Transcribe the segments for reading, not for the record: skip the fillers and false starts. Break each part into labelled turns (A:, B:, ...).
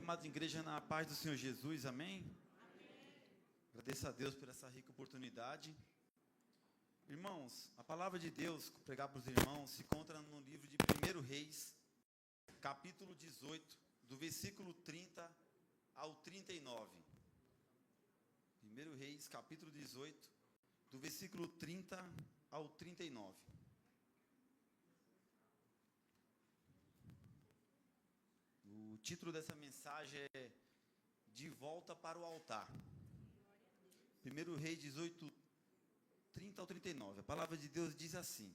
A: Amada igreja, na paz do Senhor Jesus, amém? Amém. Agradeço a Deus por essa rica oportunidade. Irmãos, a palavra de Deus, pregar para os irmãos, se encontra no livro de 1 Reis, capítulo 18, do versículo 30 ao 39. 1 Reis, capítulo 18, do versículo 30 ao 39. O título dessa mensagem é De Volta para o Altar. 1 Reis 18, 30 ao 39. A palavra de Deus diz assim: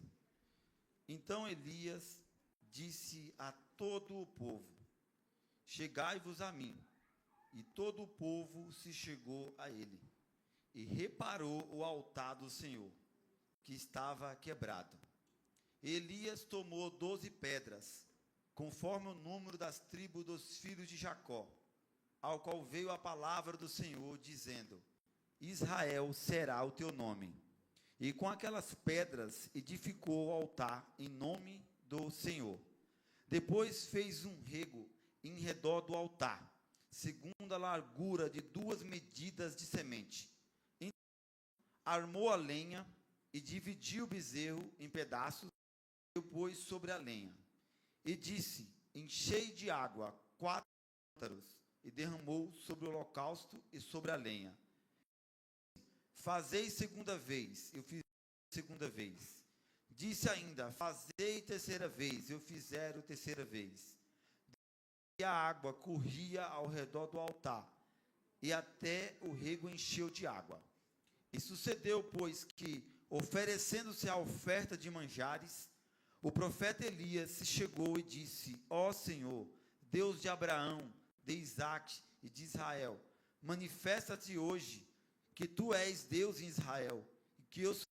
A: Então Elias disse a todo o povo: Chegai-vos a mim. E todo o povo se chegou a ele, e reparou o altar do Senhor, que estava quebrado. Elias tomou 12 pedras, conforme o número das tribos dos filhos de Jacó, ao qual veio a palavra do Senhor, dizendo: Israel será o teu nome. E com aquelas pedras edificou o altar em nome do Senhor. Depois fez um rego em redor do altar, segundo a largura de 2 medidas de semente. Então, armou a lenha e dividiu o bezerro em pedaços e o pôs sobre a lenha. E disse: Enchei de água 4 cântaros, e derramou sobre o holocausto e sobre a lenha. Fazei segunda vez, eu fiz segunda vez. Disse ainda: Fazei terceira vez, eu fizeram terceira vez. E a água corria ao redor do altar, e até o rego encheu de água. E sucedeu, pois, que, oferecendo-se a oferta de manjares, o profeta Elias se chegou e disse: Ó Senhor, Deus de Abraão, de Isaque e de Israel, manifesta-te hoje, que tu és Deus em Israel, e que eu sou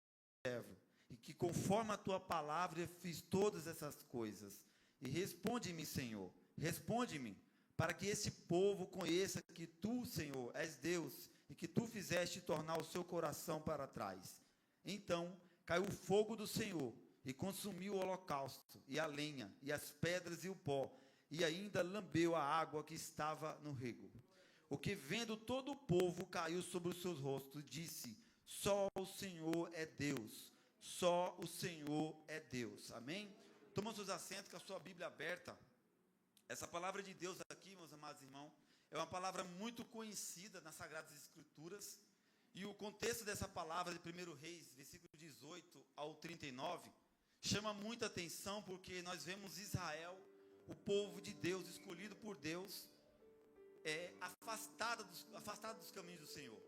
A: servo, e que conforme a tua palavra eu fiz todas essas coisas. E responde-me, Senhor, responde-me, para que esse povo conheça que tu, Senhor, és Deus, e que tu fizeste tornar o seu coração para trás. Então caiu o fogo do Senhor, e consumiu o holocausto, e a lenha, e as pedras e o pó, e ainda lambeu a água que estava no rego. O que, vendo todo o povo, caiu sobre os seus rostos, e disse: Só o Senhor é Deus, só o Senhor é Deus. Amém? Toma seus assentos com a sua Bíblia aberta. Essa palavra de Deus aqui, meus amados irmãos, é uma palavra muito conhecida nas Sagradas Escrituras. E o contexto dessa palavra de 1 Reis, versículo 18 ao 39, chama muita atenção, porque nós vemos Israel, o povo de Deus, escolhido por Deus, afastado dos caminhos do Senhor.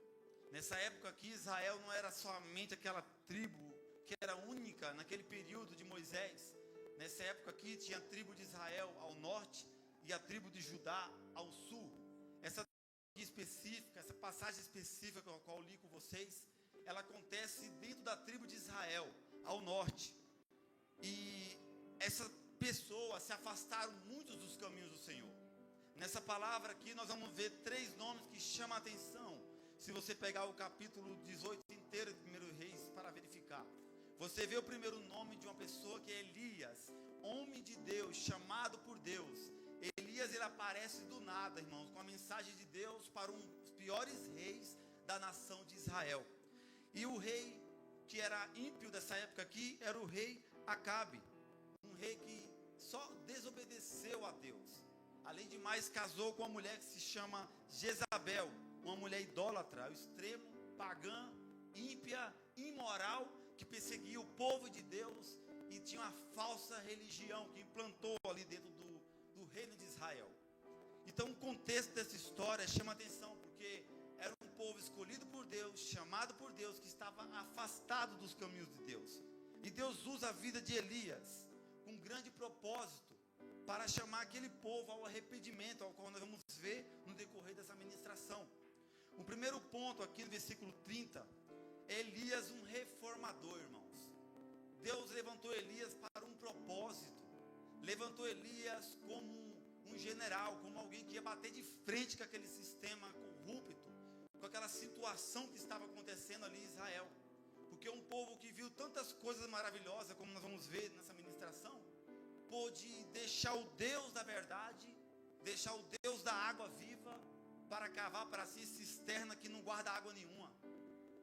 A: Nessa época aqui, Israel não era somente aquela tribo que era única naquele período de Moisés. Nessa época aqui, tinha a tribo de Israel ao norte e a tribo de Judá ao sul. Essa específica, essa passagem específica com a qual eu li com vocês, ela acontece dentro da tribo de Israel, ao norte. E essas pessoas se afastaram muito dos caminhos do Senhor. Nessa palavra aqui nós vamos ver 3 nomes que chamam a atenção. Se você pegar o capítulo 18 inteiro de 1 Reis para verificar, você vê o primeiro nome de uma pessoa que é Elias, homem de Deus, chamado por Deus. Elias, ele aparece do nada, irmãos, com a mensagem de Deus para um dos piores reis da nação de Israel. E o rei que era ímpio dessa época aqui era o rei Acabe, um rei que só desobedeceu a Deus. Além de mais, casou com uma mulher que se chama Jezabel, uma mulher idólatra, ao extremo, pagã, ímpia, imoral, que perseguia o povo de Deus e tinha uma falsa religião que implantou ali dentro do reino de Israel. Então o contexto dessa história chama atenção, porque era um povo escolhido por Deus, chamado por Deus, que estava afastado dos caminhos de Deus. E Deus usa a vida de Elias com um grande propósito para chamar aquele povo ao arrependimento, ao qual nós vamos ver no decorrer dessa ministração. O primeiro ponto aqui no versículo 30, é Elias um reformador, irmãos. Deus levantou Elias para um propósito, levantou Elias como um general, como alguém que ia bater de frente com aquele sistema corrupto, com aquela situação que estava acontecendo ali em Israel. Porque um povo que viu tantas coisas maravilhosas, como nós vamos ver nessa ministração, pôde deixar o Deus da verdade deixar o Deus da água viva para cavar para si cisterna que não guarda água nenhuma,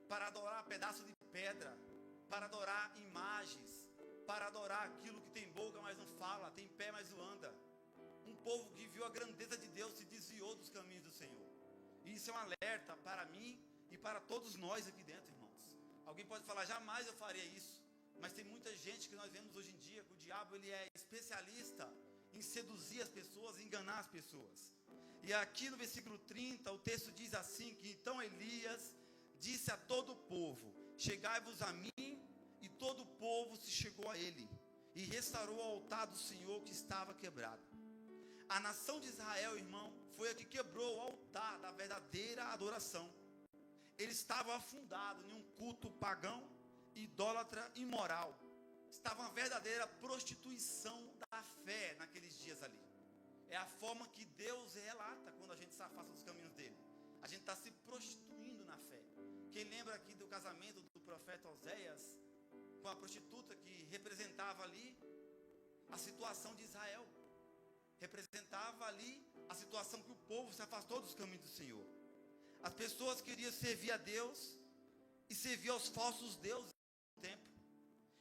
A: para adorar pedaço de pedra, para adorar imagens, para adorar aquilo que tem boca, mas não fala, tem pé, mas não anda. Um povo que viu a grandeza de Deus se desviou dos caminhos do Senhor. E isso é um alerta para mim e para todos nós aqui dentro, irmãos. Alguém pode falar, jamais eu faria isso. Mas tem muita gente que nós vemos hoje em dia que o diabo ele é especialista em seduzir as pessoas, enganar as pessoas. E aqui no versículo 30, o texto diz assim, que então Elias disse a todo o povo, chegai-vos a mim, e todo o povo se chegou a ele, e restaurou o altar do Senhor que estava quebrado. A nação de Israel, irmão, foi a que quebrou o altar da verdadeira adoração. Eles estavam afundados em um culto pagão, idólatra, imoral. Estava uma verdadeira prostituição da fé naqueles dias ali. É a forma que Deus relata quando a gente se afasta dos caminhos dele. A gente está se prostituindo na fé. Quem lembra aqui do casamento do profeta Oséias com a prostituta que representava ali a situação de Israel, representava ali a situação que o povo se afastou dos caminhos do Senhor. As pessoas queriam servir a Deus e servir aos falsos deuses ao mesmo tempo.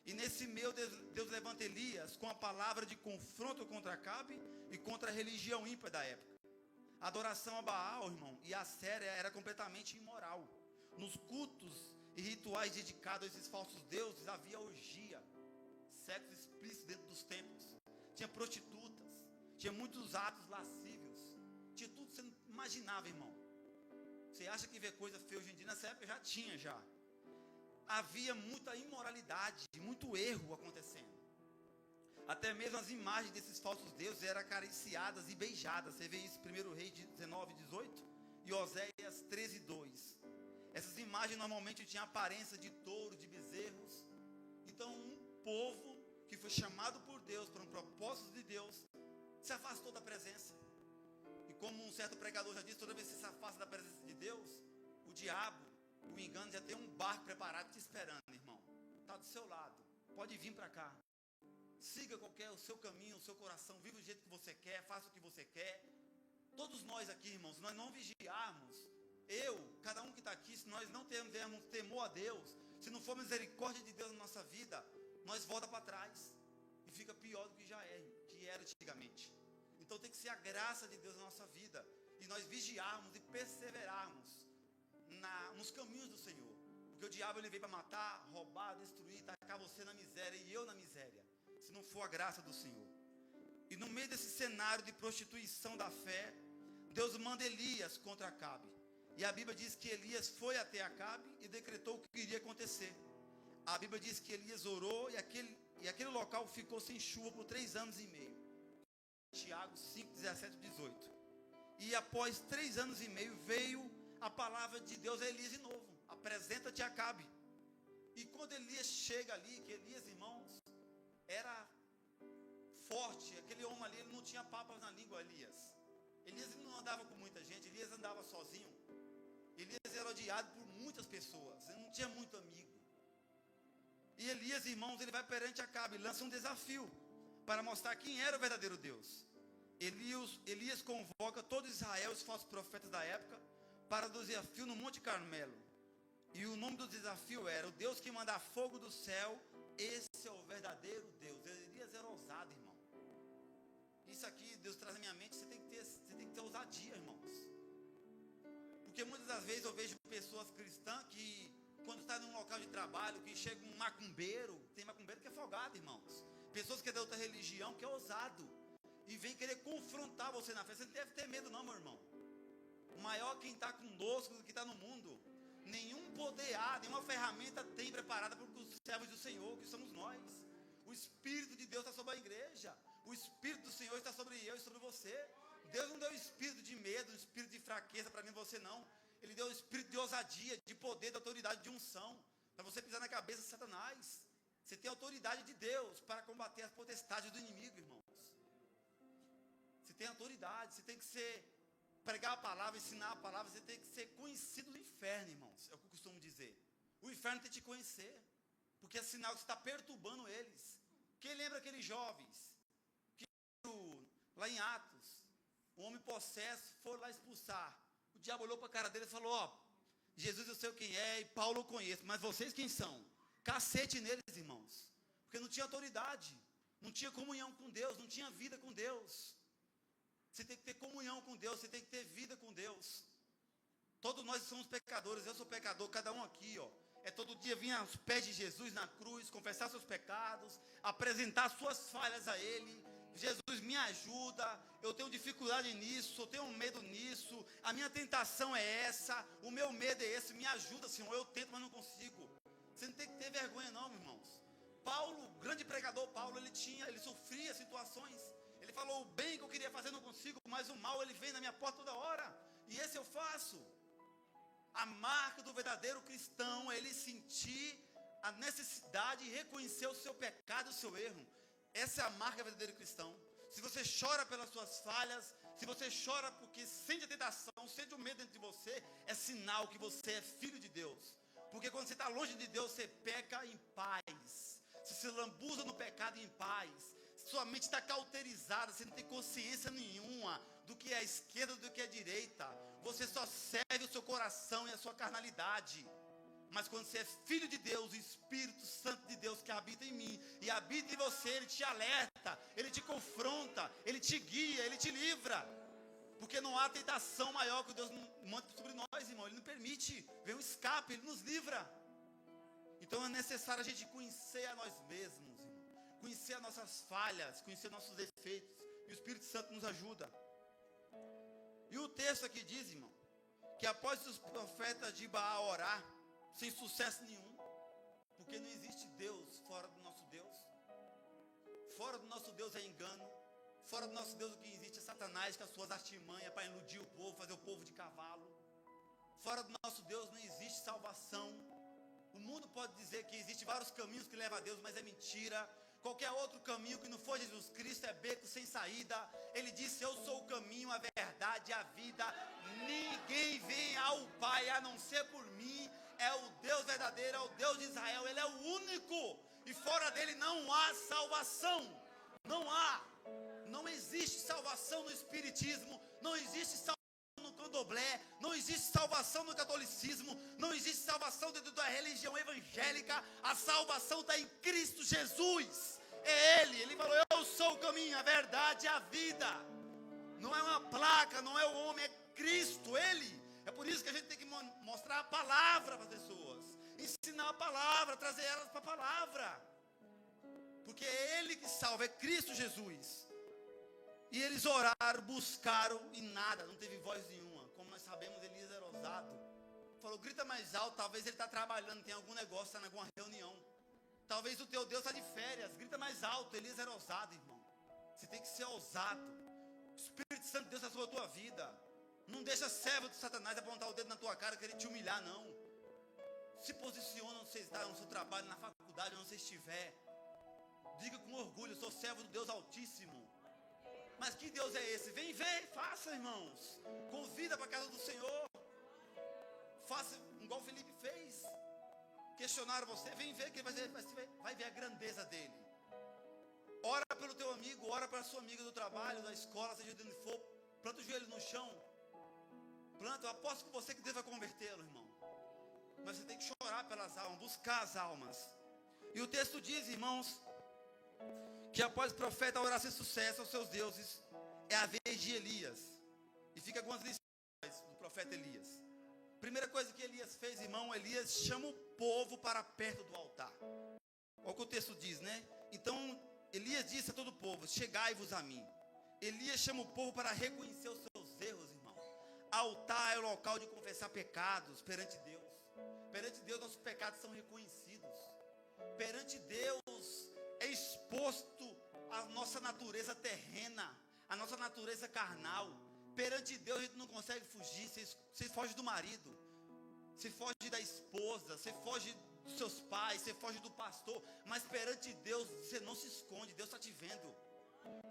A: E nesse meio Deus levanta Elias com a palavra de confronto contra Acabe e contra a religião ímpia da época. A adoração a Baal, irmão, e a Asséria era completamente imoral. Nos cultos e rituais dedicados a esses falsos deuses havia orgia, sexo explícito dentro dos templos, tinha prostitutas, tinha muitos atos lascívios, tinha tudo que você não imaginava, irmão. Você acha que vê coisa feia hoje em dia? Nessa época já tinha já. Havia muita imoralidade, muito erro acontecendo. Até mesmo as imagens desses falsos deuses eram acariciadas e beijadas. Você vê isso em 1 Reis 19:18 e Oséias 13:2. Essas imagens normalmente tinham aparência de touro, de bezerros. Então um povo que foi chamado por Deus para um propósito de Deus se afastou da presença. E como um certo pregador já disse, toda vez que você se afasta da presença de Deus, o diabo, o engano, já tem um barco preparado te esperando, irmão. Está do seu lado, pode vir para cá. Siga o seu caminho, o seu coração, viva do jeito que você quer, faça o que você quer. Todos nós aqui, irmãos, se nós não vigiarmos, cada um que está aqui, se nós não tivermos temor a Deus, se não for misericórdia de Deus na nossa vida, nós volta para trás e fica pior do que que era antigamente. Então tem que ser a graça de Deus na nossa vida e nós vigiarmos e perseverarmos nos caminhos do Senhor, porque o diabo ele veio para matar, roubar, destruir, tacar você na miséria e eu na miséria, se não for a graça do Senhor. E no meio desse cenário de prostituição da fé, Deus manda Elias contra Acabe. E a Bíblia diz que Elias foi até Acabe e decretou o que iria acontecer. A Bíblia diz que Elias orou e aquele local ficou sem chuva por 3 anos e meio. Tiago 5:17-18. E após 3 anos e meio veio a palavra de Deus a Elias de novo. Apresenta-te a Acabe. E quando Elias chega ali, que Elias, irmãos, era forte, aquele homem ali, ele não tinha papas na língua, Elias não andava com muita gente, Elias andava sozinho. Elias era odiado por muitas pessoas, ele não tinha muito amigo. E Elias, irmãos, ele vai perante Acabe, lança um desafio para mostrar quem era o verdadeiro Deus. Elias convoca todo Israel, os falsos profetas da época, para o desafio no Monte Carmelo. E o nome do desafio era: o Deus que manda fogo do céu, esse é o verdadeiro Deus. Elias era ousado, irmão. Isso aqui Deus traz na minha mente. Você tem que ter ousadia, irmãos. Porque muitas das vezes eu vejo pessoas cristãs que, quando está num local de trabalho, que chega um macumbeiro, tem macumbeiro que é folgado, irmãos. Pessoas que é da outra religião, que é ousado, e vem querer confrontar você na fé. Você não deve ter medo não, meu irmão. O maior quem está conosco do que está no mundo. Nenhum poder há, nenhuma ferramenta tem preparada para os servos do Senhor, que somos nós. O Espírito de Deus está sobre a igreja. O Espírito do Senhor está sobre eu e sobre você. Deus não deu um espírito de medo, um espírito de fraqueza para mim e você não. Ele deu um espírito de ousadia, de poder, de autoridade, de unção, para você pisar na cabeça de Satanás. Você tem autoridade de Deus para combater as potestades do inimigo, irmãos. Você tem autoridade, você tem que pregar a palavra, ensinar a palavra, você tem que ser conhecido do inferno, irmãos. É o que eu costumo dizer. O inferno tem que te conhecer, porque é sinal que você está perturbando eles. Quem lembra aqueles jovens que lá em Atos, um homem possesso, foram lá expulsar. O diabo olhou para a cara dele e falou: ó, Jesus eu sei quem é e Paulo eu conheço, mas vocês quem são? Cacete neles, irmãos, porque não tinha autoridade, não tinha comunhão com Deus, não tinha vida com Deus. Você tem que ter comunhão com Deus, você tem que ter vida com Deus. Todos nós somos pecadores, eu sou pecador, cada um aqui, ó. É todo dia vir aos pés de Jesus na cruz, confessar seus pecados, apresentar suas falhas a Ele. Jesus, me ajuda, eu tenho dificuldade nisso, eu tenho medo nisso, a minha tentação é essa, o meu medo é esse, me ajuda, Senhor, eu tento, mas não consigo. Você não tem que ter vergonha não, irmãos. Paulo, grande pregador Paulo, ele sofria situações, ele falou: o bem que eu queria fazer não consigo, mas o mal ele vem na minha porta toda hora, e esse eu faço. A marca do verdadeiro cristão é ele sentir a necessidade e reconhecer o seu pecado, o seu erro. Essa é a marca do verdadeiro cristão. Se você chora pelas suas falhas, se você chora porque sente a tentação, sente o medo dentro de você, é sinal que você é filho de Deus. Porque quando você está longe de Deus, você peca em paz, você se lambuza no pecado em paz, sua mente está cauterizada, você não tem consciência nenhuma do que é a esquerda, do que é a direita. Você só serve o seu coração e a sua carnalidade. Mas quando você é filho de Deus, o Espírito Santo de Deus que habita em mim e habita em você, ele te alerta, ele te confronta, ele te guia, ele te livra. Porque não há tentação maior que Deus manda sobre nós, irmão. Ele não permite, vem um escape, ele nos livra. Então é necessário a gente conhecer a nós mesmos, irmão. Conhecer as nossas falhas, conhecer nossos defeitos. E o Espírito Santo nos ajuda. E o texto aqui diz, irmão, que após os profetas de Baal orar, sem sucesso nenhum, porque não existe Deus fora do nosso Deus. Fora do nosso Deus é engano. Fora do nosso Deus o que existe é Satanás com as suas artimanhas para iludir o povo, fazer o povo de cavalo. Fora do nosso Deus não existe salvação. O mundo pode dizer que existem vários caminhos que levam a Deus, mas é mentira. Qualquer outro caminho que não for Jesus Cristo é beco sem saída. Ele disse: eu sou o caminho, a verdade e a vida. Ninguém vem ao Pai a não ser por mim. É o Deus verdadeiro, é o Deus de Israel. Ele é o único. E fora dele não há salvação. Não há. Não existe salvação no espiritismo. Não existe salvação no candomblé, não existe salvação no catolicismo, não existe salvação dentro da religião evangélica. A salvação está em Cristo Jesus. É Ele falou: eu sou o caminho, a verdade e a vida. Não é uma placa, não é o homem, é Cristo, Ele. É por isso que a gente tem que mostrar a palavra para as pessoas, ensinar a palavra, trazer elas para a palavra, porque é Ele que salva, é Cristo Jesus. E eles oraram, buscaram e nada, não teve voz nenhuma. Como nós sabemos, Elias era ousado. Falou: grita mais alto, talvez ele está trabalhando, tem algum negócio, está em alguma reunião. Talvez o teu Deus está de férias, grita mais alto. Elias era ousado, irmão. Você tem que ser ousado. O Espírito Santo de Deus está sobre a tua vida. Não deixa servo de Satanás apontar o dedo na tua cara, querer te humilhar, não. Se posiciona onde você está, no seu trabalho, na faculdade, onde você estiver. Diga com orgulho: sou servo do Deus Altíssimo. Mas que Deus é esse? Vem ver, faça, irmãos. Convida para a casa do Senhor. Faça igual o Felipe fez. Questionaram você, vem ver que vai ver a grandeza dele. Ora pelo teu amigo, ora para a sua amiga do trabalho, da escola, seja de onde for. Planta o joelho no chão. Planta, eu aposto com você que Deus vai convertê-lo, irmão. Mas você tem que chorar pelas almas, buscar as almas. E o texto diz, irmãos, que após o profeta orar sem sucesso aos seus deuses, é a vez de Elias. E fica algumas lições do profeta Elias. Primeira coisa que Elias fez, irmão, Elias chama o povo para perto do altar. Olha o que o texto diz, né? Então, Elias disse a todo o povo: chegai-vos a mim. Elias chama o povo para reconhecer os seus erros, irmão. Altar é o local de confessar pecados perante Deus. Perante Deus, nossos pecados são reconhecidos. Perante Deus é exposto a nossa natureza terrena, a nossa natureza carnal. Perante Deus a gente não consegue fugir. Você foge do marido, você foge da esposa, você foge dos seus pais, você foge do pastor. Mas perante Deus você não se esconde, Deus está te vendo.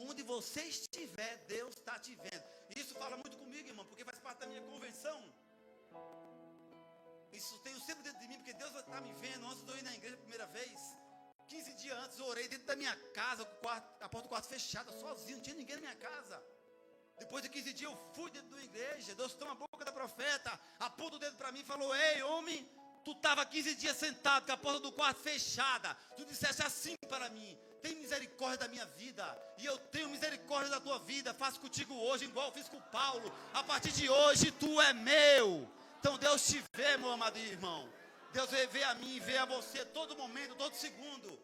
A: Onde você estiver, Deus está te vendo. Isso fala muito comigo, irmão, porque faz parte da minha conversão. Isso tenho sempre dentro de mim, porque Deus está me vendo. Antes de eu ir na igreja a primeira vez, 15 dias antes, eu orei dentro da minha casa, a porta do quarto fechada, sozinho, não tinha ninguém na minha casa. Depois de 15 dias eu fui dentro da igreja. Deus toma a boca da profeta, aponta o dedo para mim e falou: ei, homem, tu estava 15 dias sentado com a porta do quarto fechada. Tu disseste assim para mim: tem misericórdia da minha vida, e eu tenho misericórdia da tua vida. Faço contigo hoje igual eu fiz com Paulo. A partir de hoje tu é meu. Então Deus te vê, meu amado irmão. Deus vê a mim, vê a você todo momento, todo segundo.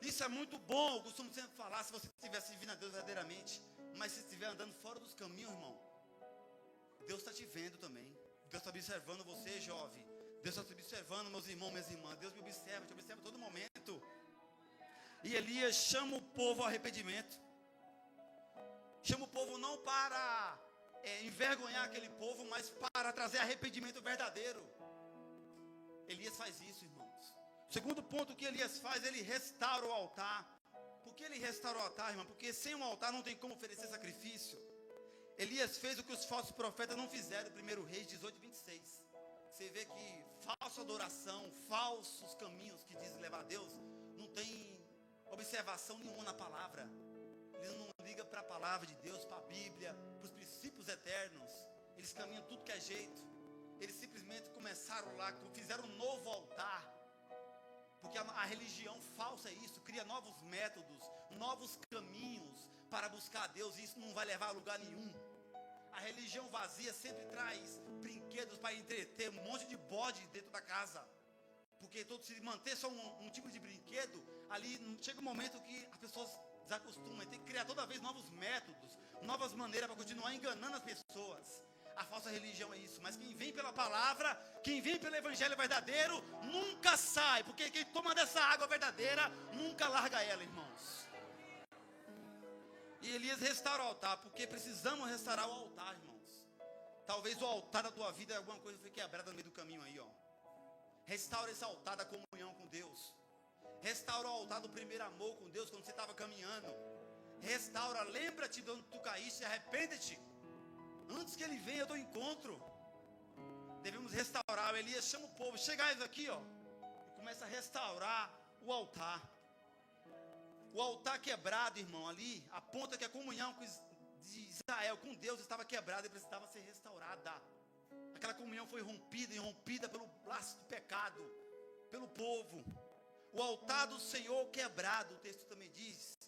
A: Isso é muito bom. Eu costumo sempre falar, se você estiver servindo a Deus verdadeiramente, mas se estiver andando fora dos caminhos, irmão, Deus está te vendo também. Deus está observando você, jovem. Deus está te observando, meus irmãos, minhas irmãs. Deus me observa, te observa a todo momento. E Elias chama o povo ao arrependimento. Chama o povo não para envergonhar aquele povo, mas para trazer arrependimento verdadeiro. Elias faz isso, irmãos. O segundo ponto que Elias faz, ele restaura o altar. Por que ele restaura o altar, irmão? Porque sem um altar não tem como oferecer sacrifício. Elias fez o que os falsos profetas não fizeram, 1 Reis 18, 26. Você vê que falsa adoração, falsos caminhos que dizem levar a Deus, não tem observação nenhuma na palavra. Eles não ligam para a palavra de Deus, para a Bíblia, para os princípios eternos. Eles caminham tudo que é jeito. Eles simplesmente começaram lá, fizeram um novo altar. Porque a religião falsa é isso, cria novos métodos, novos caminhos para buscar a Deus, e isso não vai levar a lugar nenhum. A religião vazia sempre traz brinquedos para entreter um monte de bode dentro da casa. Porque se manter só um tipo de brinquedo, ali chega um momento que as pessoas desacostumam. Tem que criar toda vez novos métodos, novas maneiras para continuar enganando as pessoas. A falsa religião é isso. Mas quem vem pela palavra, quem vem pelo evangelho verdadeiro, nunca sai. Porque quem toma dessa água verdadeira, nunca larga ela, irmãos. E Elias restaura o altar, porque precisamos restaurar o altar, irmãos. Talvez o altar da tua vida, alguma coisa foi quebrada no meio do caminho aí, ó. Restaura esse altar da comunhão com Deus. Restaura o altar do primeiro amor com Deus quando você estava caminhando. Restaura, lembra-te de onde tu caíste, arrepende-te. Antes que ele venha ao teu encontro. Devemos restaurar. Elias chama o povo, chegais aqui, ó, e começa a restaurar o altar. O altar quebrado, irmão, ali aponta que a comunhão de Israel com Deus estava quebrada e precisava ser restaurada. Aquela comunhão foi rompida e rompida pelo laço do pecado, pelo povo. O altar do Senhor quebrado, o texto também diz.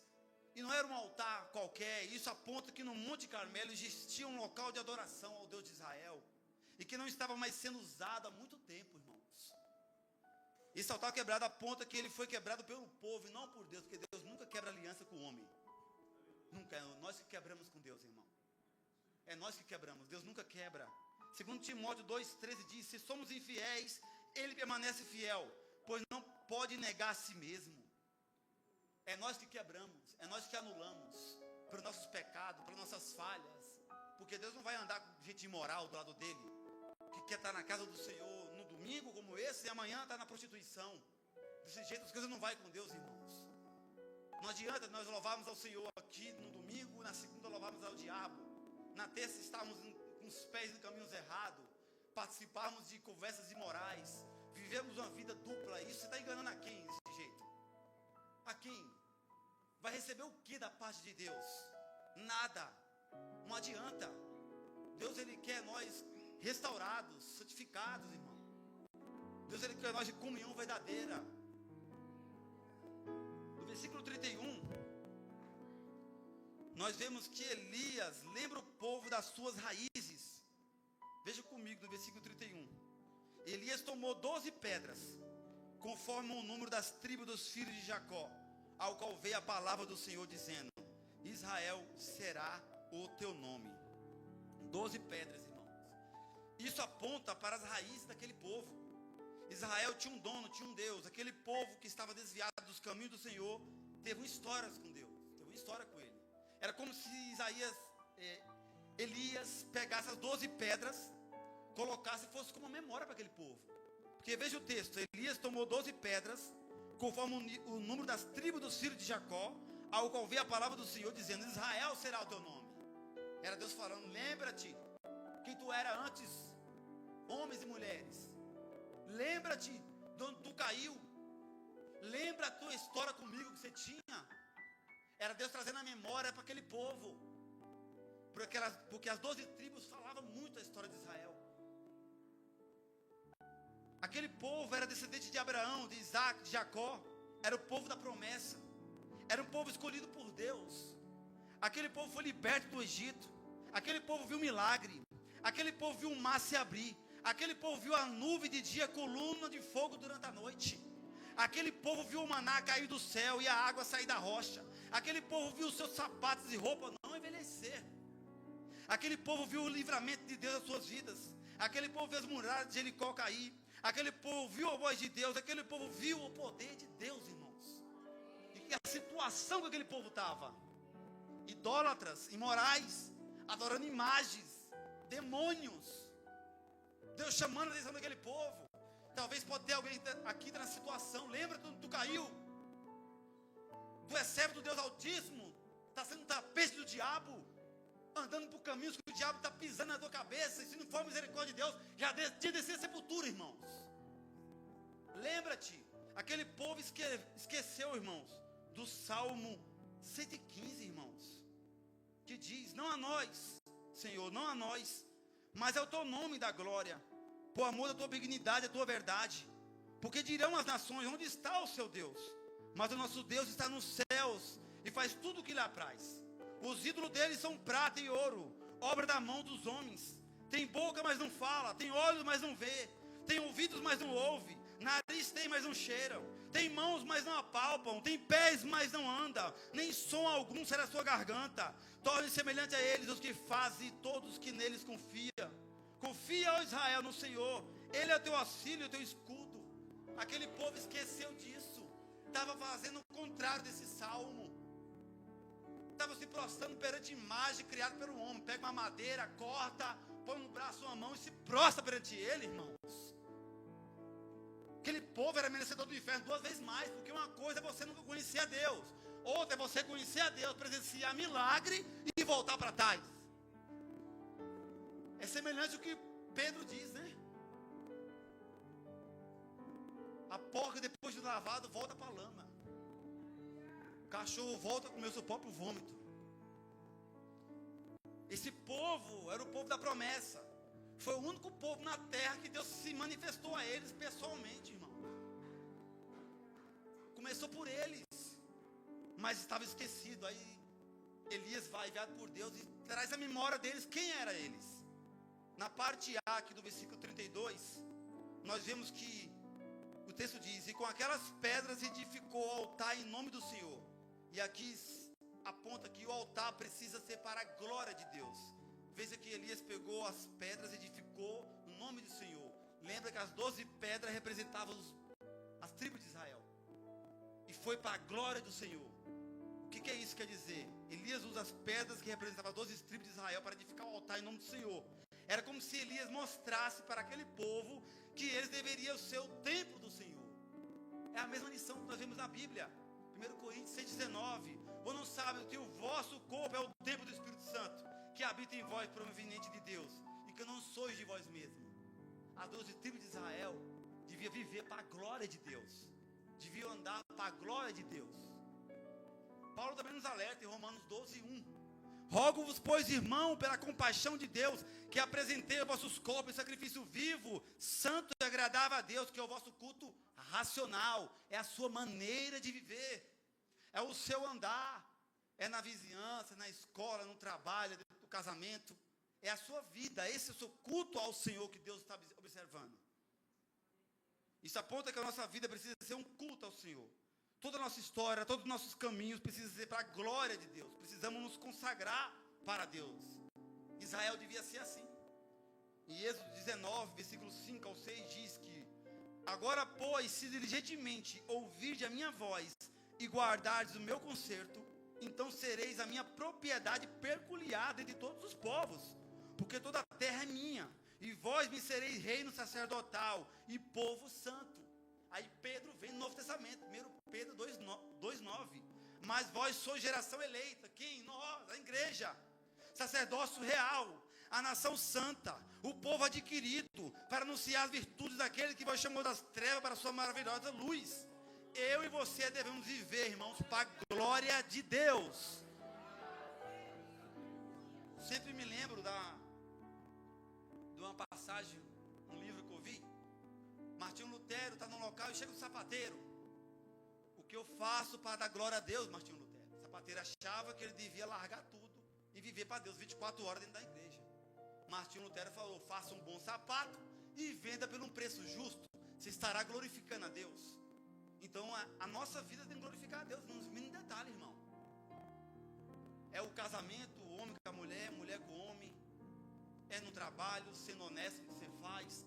A: E não era um altar qualquer. Isso aponta que no Monte Carmelo existia um local de adoração ao Deus de Israel, e que não estava mais sendo usado há muito tempo, irmãos. Esse altar quebrado aponta que ele foi quebrado pelo povo e não por Deus, porque Deus nunca quebra aliança com o homem. Nunca, é nós que quebramos com Deus, irmão. É nós que quebramos, Deus nunca quebra. Segundo Timóteo 2,13 diz: se somos infiéis, ele permanece fiel, pois não pode negar a si mesmo. É nós que quebramos, é nós que anulamos, pelos nossos pecados, pelas nossas falhas. Porque Deus não vai andar com gente imoral do lado dele, que quer estar na casa do Senhor no domingo como esse, e amanhã está na prostituição. Desse jeito as coisas não vai com Deus, irmãos. Não adianta nós louvarmos ao Senhor aqui no domingo, na segunda louvarmos ao diabo, na terça estarmos com os pés em caminhos errados, participarmos de conversas imorais, vivemos uma vida dupla. Isso você está enganando a quem desse jeito? A quem? Vai receber o que da parte de Deus? Nada. Não adianta. Deus, ele quer nós restaurados, santificados, irmão. Deus, ele quer nós de comunhão verdadeira. No versículo 31, nós vemos que Elias lembra o povo das suas raízes. Veja comigo no versículo 31. Elias tomou 12 pedras, conforme o número das tribos dos filhos de Jacó, ao qual veio a palavra do Senhor dizendo: Israel será o teu nome. 12 pedras, irmãos. Isso aponta para as raízes daquele povo. Israel tinha um dono, tinha um Deus. Aquele povo que estava desviado dos caminhos do Senhor teve uma história com Deus, teve uma história com ele. Era como se Elias pegasse as 12 pedras, colocasse e fosse como uma memória para aquele povo. Porque veja o texto: Elias tomou 12 pedras, conforme o número das tribos dos filhos de Jacó, ao qual veio a palavra do Senhor dizendo: Israel será o teu nome. Era Deus falando: lembra-te quem tu era antes, homens e mulheres. Lembra-te de onde tu caiu. Lembra a tua história comigo que você tinha. Era Deus trazendo a memória para aquele povo. porque as 12 tribos falavam muito a história de Israel. Aquele povo era descendente de Abraão, de Isaac, de Jacó. Era o povo da promessa. Era um povo escolhido por Deus. Aquele povo foi liberto do Egito. Aquele povo viu milagre. Aquele povo viu o mar se abrir. Aquele povo viu a nuvem de dia, coluna de fogo durante a noite. Aquele povo viu o maná cair do céu e a água sair da rocha. Aquele povo viu os seus sapatos e roupas não envelhecer. Aquele povo viu o livramento de Deus nas suas vidas. Aquele povo viu as muralhas de Jericó cair. Aquele povo viu a voz de Deus. Aquele povo viu o poder de Deus, irmãos. E a situação que aquele povo estava. Idólatras, imorais, adorando imagens, demônios. Deus chamando a atenção daquele povo. Talvez pode ter alguém aqui nessa situação. Lembra quando tu caiu? Tu é servo do Deus Altíssimo. Está sendo um tapete do diabo. Andando por caminhos que o diabo está pisando na tua cabeça. E se não for a misericórdia de Deus, já tinha descido a sepultura, irmãos. Lembra-te. Aquele povo esqueceu, irmãos, do Salmo 115, irmãos. Que diz, não a nós, Senhor, não a nós, mas ao teu nome da glória, por amor da tua benignidade, a tua verdade. Porque dirão as nações, onde está o seu Deus? Mas o nosso Deus está nos céus, e faz tudo o que lhe apraz. Os ídolos deles são prata e ouro, obra da mão dos homens. Tem boca, mas não fala, tem olhos, mas não vê, tem ouvidos, mas não ouve, nariz tem, mas não cheiram, tem mãos, mas não apalpam, tem pés, mas não andam, nem som algum será a sua garganta. Torne semelhante a eles os que fazem, todos que neles confiam. Confia, ó Israel, no Senhor. Ele é o teu auxílio, o teu escudo. Aquele povo esqueceu disso. Estava fazendo o contrário desse salmo. Estava se prostrando perante imagem criada pelo homem. Pega uma madeira, corta, põe no braço uma mão e se prostra perante ele, irmãos. Aquele povo era merecedor do inferno 2 vezes mais. Porque uma coisa é você nunca conhecer a Deus. Outra é você conhecer a Deus, presenciar milagre e voltar para trás. É semelhante ao que Pedro diz, né? A porca depois de lavado volta para a lama. O cachorro volta a comer o seu próprio vômito. Esse povo era o povo da promessa. Foi o único povo na terra que Deus se manifestou a eles pessoalmente, irmão. Começou por eles, mas estava esquecido. Aí Elias vai enviado por Deus e traz a memória deles quem era eles. Na parte A aqui do versículo 32, nós vemos que o texto diz, e com aquelas pedras edificou o altar em nome do Senhor. E aqui aponta que o altar precisa ser para a glória de Deus. Veja que Elias pegou as pedras e edificou no nome do Senhor. Lembra que as 12 pedras representavam as tribos de Israel. E foi para a glória do Senhor. O que é isso que quer dizer? Elias usa as pedras que representavam as 12 tribos de Israel para edificar o altar em nome do Senhor. Era como se Elias mostrasse para aquele povo que eles deveriam ser o templo do Senhor. É a mesma lição que nós vemos na Bíblia. 1 Coríntios 6,19. Ou não sabem que o vosso corpo é o templo do Espírito Santo, que habita em vós proveniente de Deus, e que não sois de vós mesmos. As 12 tribos de Israel deviam viver para a glória de Deus. Deviam andar para a glória de Deus. Paulo também nos alerta em Romanos 12:1. Rogo-vos, pois, irmão, pela compaixão de Deus, que apresentei os vossos corpos em sacrifício vivo, santo e agradável a Deus, que é o vosso culto racional, é a sua maneira de viver, é o seu andar, é na vizinhança, na escola, no trabalho, no casamento, é a sua vida, esse é o seu culto ao Senhor que Deus está observando. Isso aponta que a nossa vida precisa ser um culto ao Senhor. Toda a nossa história, todos os nossos caminhos precisam ser para a glória de Deus. Precisamos nos consagrar para Deus. Israel devia ser assim. Em Êxodo 19, versículos 5 ao 6 diz que: agora, pois, se diligentemente ouvirdes a minha voz e guardardes o meu concerto, então sereis a minha propriedade peculiar dentre todos os povos, porque toda a terra é minha, e vós me sereis reino sacerdotal e povo santo. Aí Pedro vem no Novo Testamento, 1 Pedro 2,9. Mas vós sois geração eleita. Quem? Nós, a igreja. Sacerdócio real, a nação santa, o povo adquirido, para anunciar as virtudes daquele que vos chamou das trevas para a sua maravilhosa luz. Eu e você devemos viver, irmãos, para a glória de Deus. Sempre me lembro de uma passagem, um livro que eu vi. Martinho Lutero está num local e chega um sapateiro. O que eu faço para dar glória a Deus, Martinho Lutero? O sapateiro achava que ele devia largar tudo e viver para Deus 24 horas dentro da igreja. Martinho Lutero falou: faça um bom sapato e venda por um preço justo. Você estará glorificando a Deus. Então a nossa vida tem que glorificar a Deus nos mínimos detalhes, irmão. É o casamento, o homem com a mulher, mulher com o homem. É no trabalho, sendo honesto no que você faz,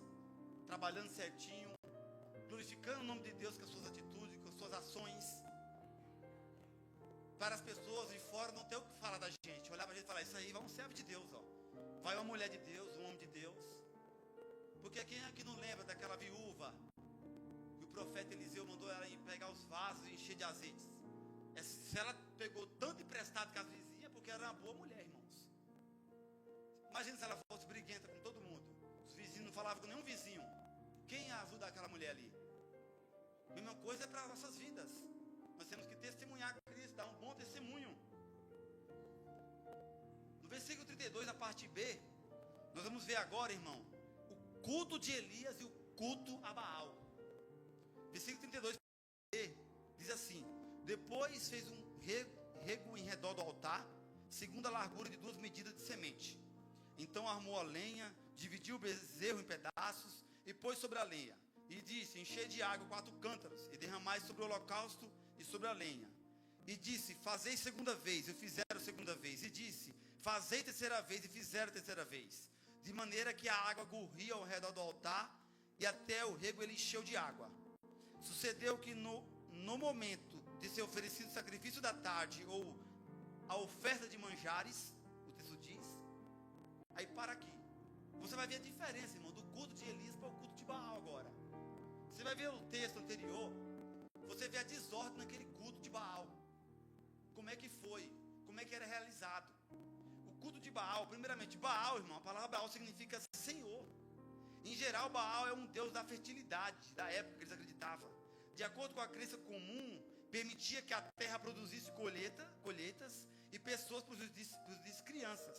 A: trabalhando certinho, glorificando o nome de Deus com as suas atitudes, com as suas ações. Para as pessoas de fora não ter o que falar da gente. Olhar para a gente e falar: isso aí vai um servo de Deus, ó. Vai uma mulher de Deus, um homem de Deus. Porque quem aqui não lembra daquela viúva que o profeta Eliseu mandou ela ir pegar os vasos e encher de azeites? Se ela pegou tanto emprestado com as vizinhas, porque era uma boa mulher, irmãos. Imagina se ela fosse briguenta com todo mundo. Os vizinhos não falavam com nenhum vizinho. Quem ia ajudar aquela mulher ali? A mesma coisa é para as nossas vidas. Nós temos que testemunhar Cristo, dar um bom testemunho. No versículo 32, a parte B, nós vamos ver agora, irmão, o culto de Elias e o culto a Baal. Versículo 32 diz assim: depois fez um rego em redor do altar, segundo a largura de 2 medidas de semente. Então armou a lenha, dividiu o bezerro em pedaços e pôs sobre a lenha. E disse: enchei de água 4 cântaros e derramai sobre o holocausto e sobre a lenha. E disse: fazei segunda vez, e fizeram segunda vez. E disse: fazei terceira vez, e fizeram terceira vez. De maneira que a água corria ao redor do altar, e até o rego ele encheu de água. Sucedeu que no momento de ser oferecido o sacrifício da tarde, ou a oferta de manjares, o texto diz, aí para aqui. Você vai ver a diferença, irmão, do culto de Elias para o culto de Baal agora. Você vai ver o texto anterior, você vê a desordem naquele culto de Baal. Como é que foi? Como é que era realizado? O culto de Baal, primeiramente, Baal, irmão, a palavra Baal significa Senhor. Em geral, Baal é um deus da fertilidade, da época que eles acreditavam. De acordo com a crença comum, permitia que a terra produzisse colheitas e pessoas produzissem crianças.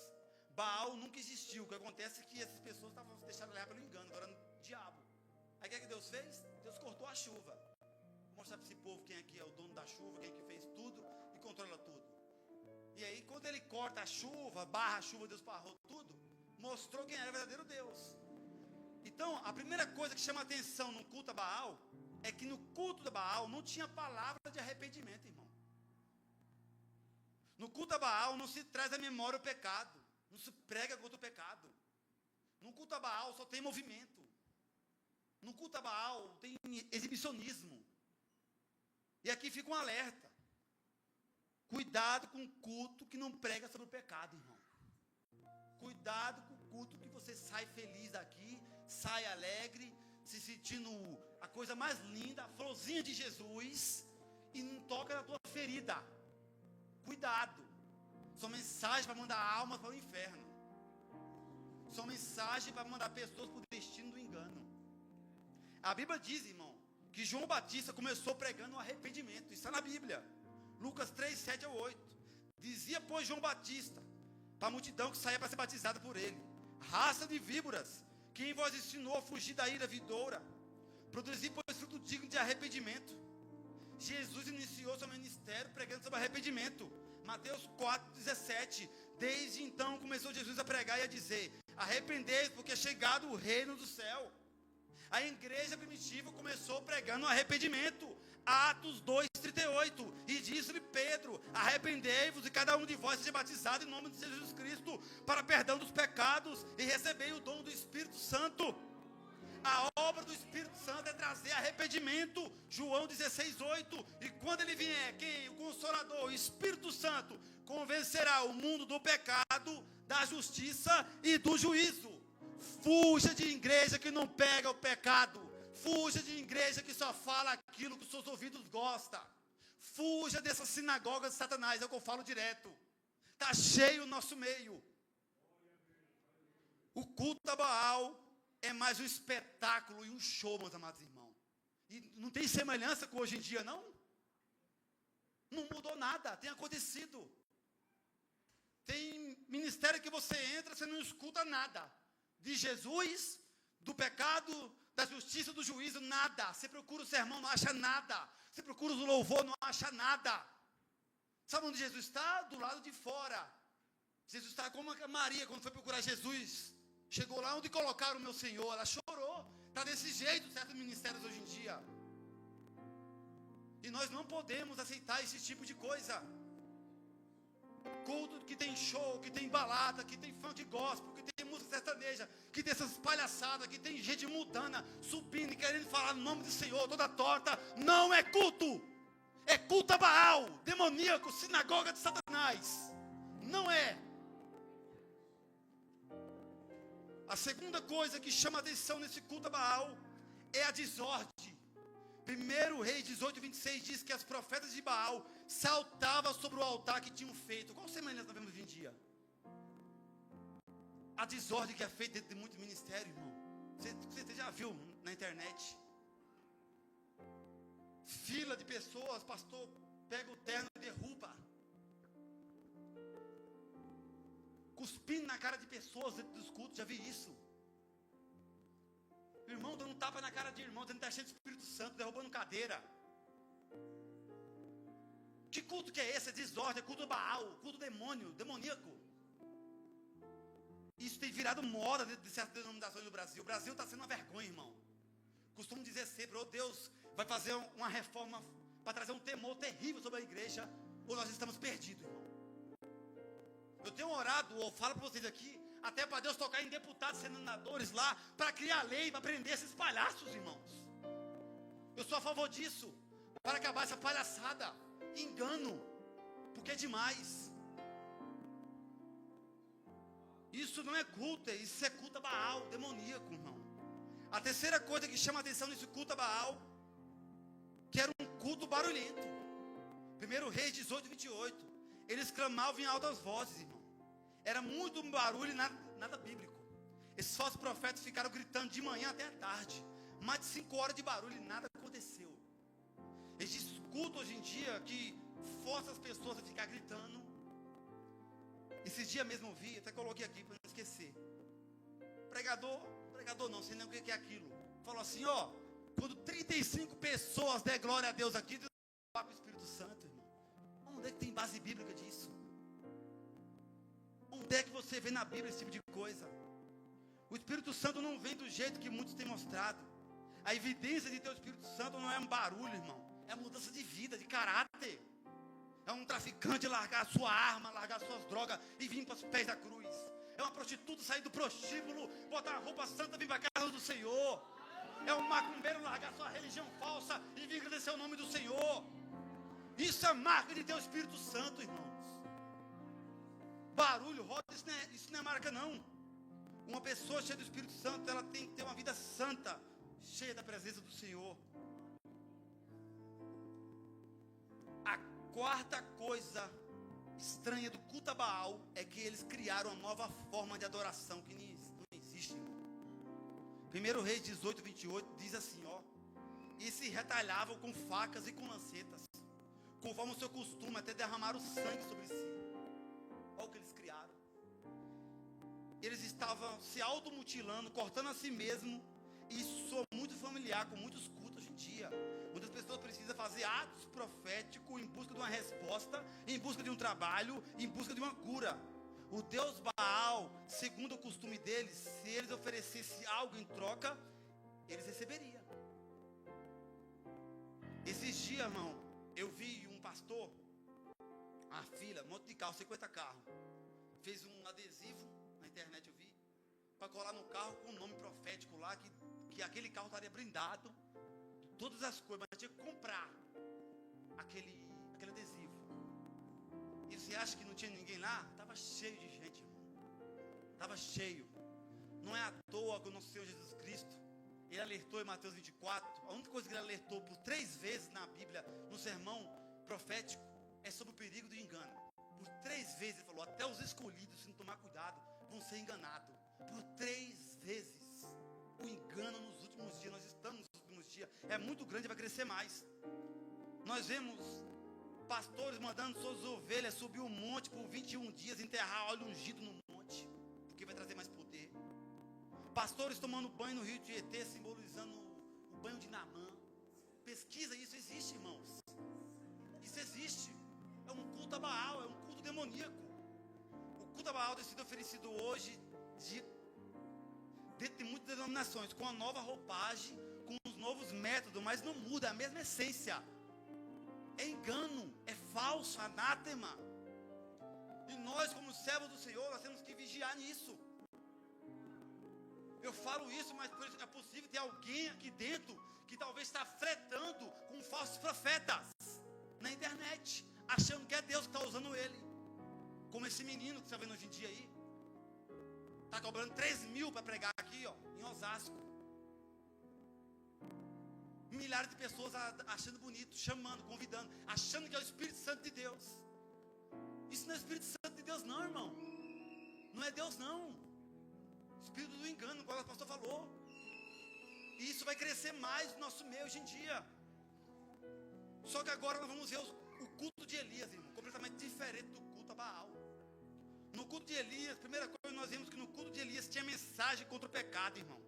A: Baal nunca existiu. O que acontece é que essas pessoas estavam deixadas levar pelo engano, agora no diabo. Aí o que é que Deus fez? Deus cortou a chuva. Vou mostrar para esse povo quem aqui é o dono da chuva, quem é que fez tudo e controla tudo. E aí quando ele corta a chuva, barra a chuva, Deus parou tudo, mostrou quem era o verdadeiro Deus. Então a primeira coisa que chama atenção no culto a Baal é que no culto de Baal não tinha palavra de arrependimento, irmão. No culto a Baal não se traz à memória o pecado, não se prega contra o pecado. No culto a Baal só tem movimento. No culto a Baal tem exibicionismo. E aqui fica um alerta: cuidado com o culto que não prega sobre o pecado, irmão. Cuidado com o culto que você sai feliz daqui, sai alegre, se sentindo a coisa mais linda, a florzinha de Jesus, e não toca na tua ferida. Cuidado. São mensagens para mandar almas para o inferno. São mensagens para mandar pessoas para o destino do engano. A Bíblia diz, irmão, que João Batista começou pregando o arrependimento. Isso está na Bíblia. Lucas 3, 7 a 8. Dizia, pois, João Batista para a multidão que saía para ser batizada por ele: raça de víboras, quem vos ensinou a fugir da ira vindoura? Produzir, pois, fruto digno de arrependimento. Jesus iniciou seu ministério pregando sobre arrependimento. Mateus 4, 17. Desde então começou Jesus a pregar e a dizer: arrependei-vos, porque é chegado o reino do céu. A igreja primitiva começou pregando arrependimento. Atos 2, 38. E disse-lhe Pedro: arrependei-vos e cada um de vós seja batizado em nome de Jesus Cristo para perdão dos pecados e recebei o dom do Espírito Santo. A obra do Espírito Santo é trazer arrependimento. João 16, 8. E quando ele vier, quem? O Consolador, o Espírito Santo, convencerá o mundo do pecado, da justiça e do juízo. Fuja de igreja que não pega o pecado. Fuja de igreja que só fala aquilo que os seus ouvidos gostam. Fuja dessas sinagogas de Satanás, é o que eu falo direto. Está cheio o nosso meio. O culto a Baal é mais um espetáculo e um show, meus amados irmãos. E não tem semelhança com hoje em dia, não? Não mudou nada, tem acontecido. Tem ministério que você entra, você não escuta nada. De Jesus, do pecado, da justiça, do juízo, nada. Você procura o sermão, não acha nada. Você procura o louvor, não acha nada. Sabe onde Jesus está? Do lado de fora. Jesus está como a Maria, quando foi procurar Jesus. Chegou lá onde colocaram o meu Senhor. Ela chorou. Está desse jeito certos ministérios hoje em dia. E nós não podemos aceitar esse tipo de coisa. Culto que tem show, que tem balada, que tem funk gospel, que tem música sertaneja, que tem essas palhaçadas, que tem gente mudana, subindo e querendo falar no nome do Senhor, toda torta. Não é culto. É culto a Baal, demoníaco, sinagoga de Satanás. Não é. A segunda coisa que chama atenção nesse culto a Baal é a desordem. 1 Reis 18, 26 diz que as profetas de Baal saltavam sobre o altar que tinham feito. Qual semelhança nós vemos hoje em dia? A desordem que é feita dentro de muitos ministérios, irmão. Você já viu na internet? Fila de pessoas, pastor pega o terno e derruba. Cuspindo na cara de pessoas dentro dos cultos, já vi isso. Irmão dando um tapa na cara de irmão, dizendo que está cheio de Espírito Santo, derrubando cadeira. Que culto que é esse? É desordem, é culto Baal, culto demônio, demoníaco. Isso tem virado moda de certas denominações no Brasil. O Brasil está sendo uma vergonha, irmão. Costumo dizer sempre, Deus vai fazer uma reforma para trazer um temor terrível sobre a igreja, ou nós estamos perdidos, irmão. Eu tenho orado, ou falo para vocês aqui, até para Deus tocar em deputados, senadores lá, para criar lei, para prender esses palhaços, irmãos. Eu sou a favor disso, para acabar essa palhaçada, engano, porque é demais. Isso não é culto, isso é culto a Baal, demoníaco, irmão. A terceira coisa que chama a atenção nesse culto a Baal, que era um culto barulhento. 1 Reis 18, 28. Eles clamavam em altas vozes, irmão. Era muito barulho e nada bíblico. Esses falsos profetas ficaram gritando de manhã até a tarde. Mais de 5 horas de barulho e nada aconteceu. Existe culto hoje em dia que força as pessoas a ficar gritando. Esses dias mesmo eu vi, até coloquei aqui para não esquecer. Pregador não, sei nem o que é aquilo. Falou assim, quando 35 pessoas der glória a Deus aqui, Deus vai para o Espírito Santo, irmão. Onde é que tem base bíblica disso? Onde é que você vê na Bíblia esse tipo de coisa? O Espírito Santo não vem do jeito que muitos têm mostrado. A evidência de ter o Espírito Santo não é um barulho, irmão. É mudança de vida, de caráter. É um traficante largar a sua arma, largar suas drogas e vir para os pés da cruz. É uma prostituta sair do prostíbulo, botar uma roupa santa e vir para a casa do Senhor. É um macumbeiro largar sua religião falsa e vir agradecer o nome do Senhor. Isso é marca de ter o Espírito Santo, irmãos. Barulho, roda, isso não é marca não. Uma pessoa cheia do Espírito Santo, ela tem que ter uma vida santa, cheia da presença do Senhor. A quarta coisa estranha do culto a Baal é que eles criaram uma nova forma de adoração que não existe. 1 Reis 18, 28 diz assim, e se retalhavam com facas e com lancetas, conforme o seu costume, até derramar o sangue sobre si. Olha o que eles criaram. Eles estavam se automutilando, cortando a si mesmo. E isso é muito familiar com muitos cultos hoje em dia. Muitas pessoas precisam fazer atos proféticos em busca de uma resposta, em busca de um trabalho, em busca de uma cura. O Deus Baal, segundo o costume deles, se eles oferecessem algo em troca, eles receberiam. Esses dias, irmão, eu vi um pastor, uma fila, um monte de carro, 50 carros. Fez um adesivo, na internet eu vi, para colar no carro com um nome profético lá, que aquele carro estaria blindado, todas as coisas, mas tinha que comprar aquele adesivo. E você acha que não tinha ninguém lá? Estava cheio de gente, irmão. Estava cheio. Não é à toa que o nosso Senhor Jesus Cristo, ele alertou em Mateus 24, a única coisa que ele alertou por 3 vezes na Bíblia, no sermão profético, é sobre o perigo do engano. Por 3 vezes ele falou, até os escolhidos, se não tomar cuidado, vão ser enganados. Por 3 vezes. O engano nos últimos dias, nós estamos nos últimos dias, é muito grande e vai crescer mais. Nós vemos Pastores mandando suas ovelhas subir o monte por 21 dias, enterrar óleo ungido no monte, porque vai trazer mais poder. Pastores tomando banho no rio Tietê, simbolizando o banho de Naamã. Pesquisa, isso existe, irmãos. Isso existe. É um culto a Baal, é um culto demoníaco. O culto a Baal tem sido oferecido hoje dentro de muitas denominações, com a nova roupagem, com os novos métodos, mas não muda, é a mesma essência. É engano, é falso, anátema. E nós, como servos do Senhor, nós temos que vigiar nisso. Eu falo isso, mas é possível ter alguém aqui dentro que talvez está fretando com falsos profetas na internet, achando que é Deus que está usando ele. Como esse menino que você está vendo hoje em dia aí. Está cobrando 3.000 para pregar aqui, ó, em Osasco. Milhares de pessoas achando bonito, chamando, convidando, achando que é o Espírito Santo de Deus. Isso não é o Espírito Santo de Deus não, irmão. Não é Deus não. Espírito do engano, igual o pastor falou. E isso vai crescer mais no nosso meio hoje em dia. Só que agora nós vamos ver o culto de Elias, irmão, completamente diferente do culto a Baal. No culto de Elias, primeira coisa nós vimos que no culto de Elias tinha mensagem contra o pecado, irmão.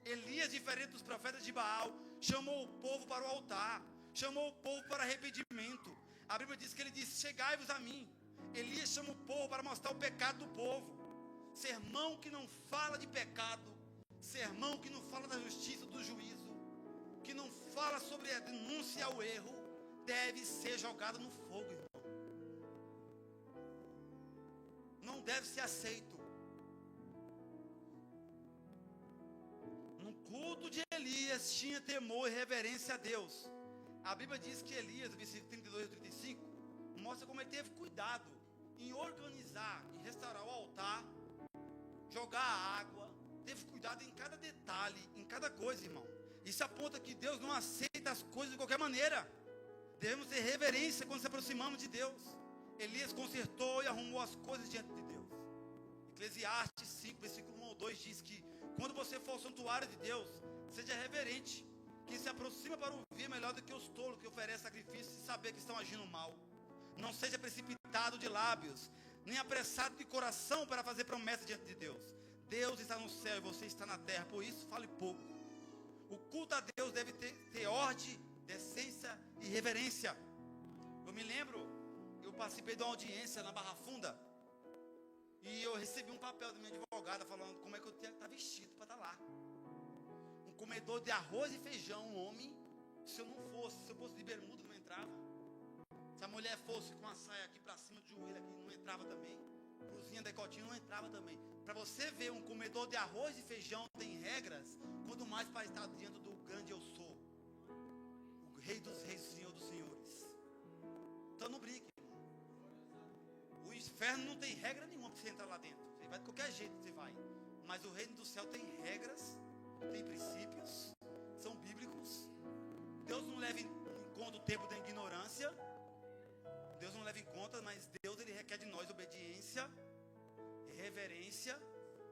A: Elias, diferente dos profetas de Baal, chamou o povo para o altar, chamou o povo para arrependimento. A Bíblia diz que ele disse: chegai-vos a mim. Elias chama o povo para mostrar o pecado do povo. Sermão que não fala de pecado, sermão que não fala da justiça, do juízo, que não fala sobre a denúncia ao erro, deve ser jogado no fogo, irmão. Não deve ser aceito. No culto de Elias tinha temor e reverência a Deus. A Bíblia diz que Elias, versículo 32 e 35, mostra como ele teve cuidado em organizar e restaurar o altar, jogar a água, teve cuidado em cada detalhe, em cada coisa, irmão. Isso aponta que Deus não aceita as coisas de qualquer maneira. Devemos ter reverência quando se aproximamos de Deus. Elias consertou e arrumou as coisas diante de Deus. Eclesiastes 5, versículo 1 ou 2 diz que quando você for ao santuário de Deus, seja reverente. Quem se aproxima para ouvir é melhor do que os tolos que oferecem sacrifício sem saber que estão agindo mal. Não seja precipitado de lábios, nem apressado de coração para fazer promessa diante de Deus. Deus está no céu e você está na terra, por isso fale pouco. O culto a Deus deve ter ordem, decência e reverência. Eu me lembro, eu participei de uma audiência na Barra Funda e eu recebi um papel da minha advogada falando como é que eu tinha que estar vestido para estar lá. Um comedor de arroz e feijão, um homem. Se eu fosse de bermuda, não entrava. Se a mulher fosse com a saia aqui para cima do joelho, aqui, não entrava também. Blusinha, decotinho, não entrava também. Para você ver, um comedor de arroz e feijão tem regras, quanto mais para estar dentro do grande eu sou, o Rei dos Reis, o Senhor dos Senhores. Então não brinque, irmão. O inferno não tem regra nenhuma para você entrar lá dentro. Você vai de qualquer jeito, você vai. Mas o reino do céu tem regras, tem princípios, são bíblicos. Deus não leva em conta o tempo da ignorância. Deus não leva em conta, mas Deus ele requer de nós obediência, reverência.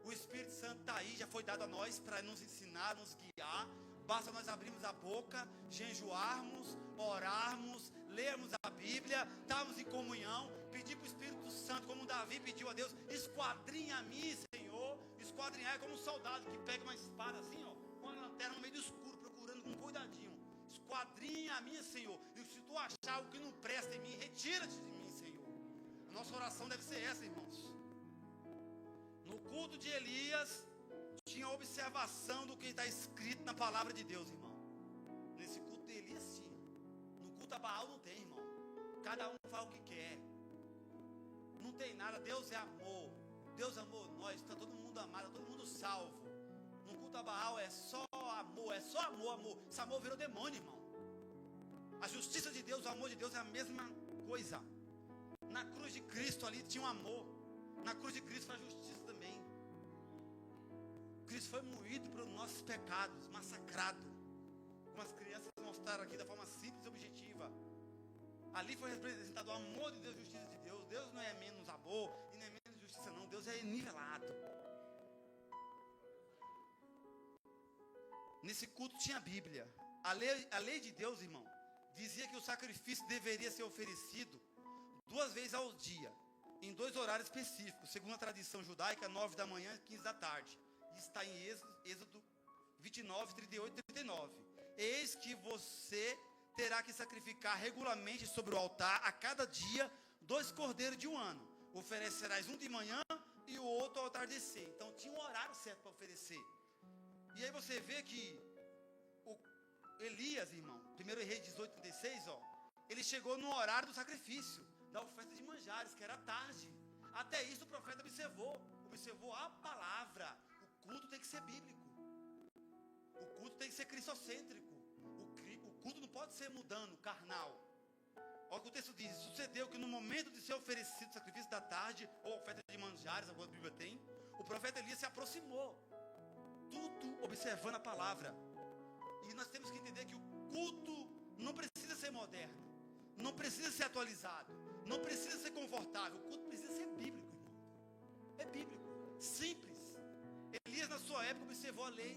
A: O Espírito Santo está aí, já foi dado a nós para nos ensinar, nos guiar. Basta nós abrirmos a boca, jejuarmos, orarmos, lermos a Bíblia, estarmos em comunhão, pedir para o Espírito Santo, como Davi pediu a Deus: esquadrinha a mim, Senhor. Esquadrinhar é como um soldado que pega uma espada assim, ó, com a lanterna no meio do escuro, procurando com cuidadinho. Esquadrinha a mim, Senhor. E se tu achar algo que não presta em mim, retira-te de mim, Senhor. A nossa oração deve ser essa, irmãos. No culto de Elias tinha observação do que está escrito na palavra de Deus, irmão. Nesse culto de Elias tinha. No culto a Baal não tem, irmão. Cada um faz o que quer. Não tem nada. Deus é amor. Deus amou nós. Está todo mundo amado, está todo mundo salvo. No culto a Baal é só amor, é só amor, amor. Esse amor virou demônio, irmão. A justiça de Deus, o amor de Deus é a mesma coisa. Na cruz de Cristo ali tinha um amor. Na cruz de Cristo foi a justiça também. Cristo foi moído pelos nossos pecados, massacrado. Como as crianças mostraram aqui da forma simples e objetiva. Ali foi representado o amor de Deus e a justiça de Deus. Deus não é menos amor e não é menos justiça não. Deus é nivelado. Nesse culto tinha a Bíblia. A lei de Deus, irmão, dizia que o sacrifício deveria ser oferecido 2 vezes ao dia, em 2 horários específicos, segundo a tradição judaica, 9 da manhã e 15 da tarde. Isso está em Êxodo 29, 38 e 39. Eis que você terá que sacrificar regularmente sobre o altar a cada dia 2 cordeiros de um ano. Oferecerás um de manhã e o outro ao tardecer. Então tinha um horário certo para oferecer. E aí você vê que Elias, irmão, 1 Reis 18, 36, ele chegou no horário do sacrifício, da oferta de manjares, que era tarde. Até isso o profeta observou a palavra. O culto tem que ser bíblico, o culto tem que ser cristocêntrico, o culto não pode ser mudando, carnal. Olha o que o texto diz: sucedeu que no momento de ser oferecido o sacrifício da tarde, ou oferta de manjares, alguma Bíblia tem, o profeta Elias se aproximou, tudo observando a palavra. E nós temos que entender que o culto não precisa ser moderno, não precisa ser atualizado, não precisa ser confortável. O culto precisa ser bíblico, irmão. É bíblico, simples. Elias na sua época observou a lei.